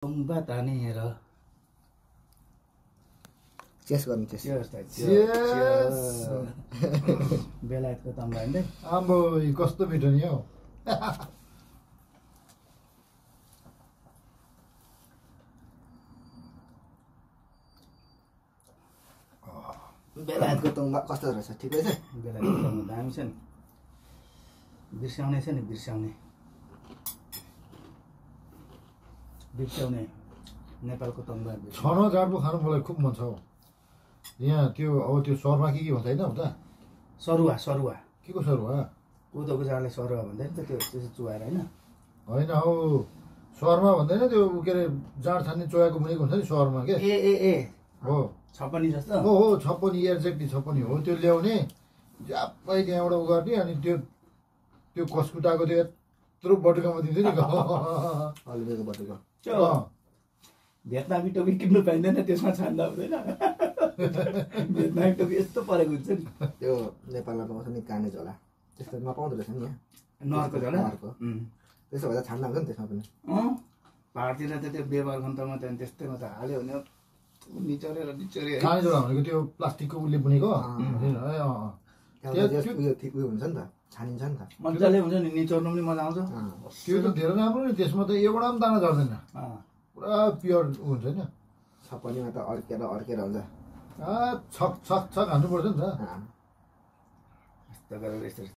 तम्बा तानेर चेस गर्नु चेस बेलायतको तम्बा होइन आम्बो कस्तो मिठो नि हौ बेलायतको तम्बा कस्तो रहेछ ठिकै छ बेलायतको तम्बा दामी छ नि बिर्साउने छ नि बिर्साउने नेपालको तम्बा छनो जाँडको खानु मलाई खुब मन छ हौ यहाँ त्यो अब त्यो सरमा के भन्छ होइन उता सरुवा के को सरुवा कोदोको जाडले सरुवा भन्दैन त त्यो त्यसो चुहाएर होइन होइन हौ सरमा भन्दैन त्यो के अरे जाँड छान्ने चोयाको मुनिको हुन्छ नि सरमा के ए हो छपनी जस्तो हो छप्पनी एक्ज्याक्टली छप्पनी हो त्यो ल्याउने ज्यापै त्यहाँबाट उ गर्ने अनि त्यो कस्कुटाको त्यो यत्रो बटुकामा दिन्छ नि अलिबेको बटुको त्यो भियतनामी टोपी किन्नु पाइँदैन त्यसमा छान्दा हुँदैन भियतनामी टोपी यस्तो परेको हुन्छ नि त्यो नेपालमा पाउँछ नि काने झोला त्यस्तो नपाउँदो रहेछ नि यहाँ नर्को झोला त्यसो भएर छान्दा हुन्छ नि त्यसमा पनि पाहाडतिर त त्यो व्यवहार खन्तमा त त्यस्तैमा त हाल्यो भने निचोरेर काने झोला भनेको त्यो प्लास्टिकको उसले बुनेको उयो हुन्छ नि त छानिन्छ नि त मजाले हुन्छ नि निचोर्नु पनि मजा आउँछ त्यो त धेरै राम्रो नि त्यसमा त एउटा पनि दाना झर्दैन पुरा प्योर हुन्छ नि छपनीमा त अड्केर हुन्छ छक छक छक हान्नुपर्छ नि त यस्तो गरेर यसरी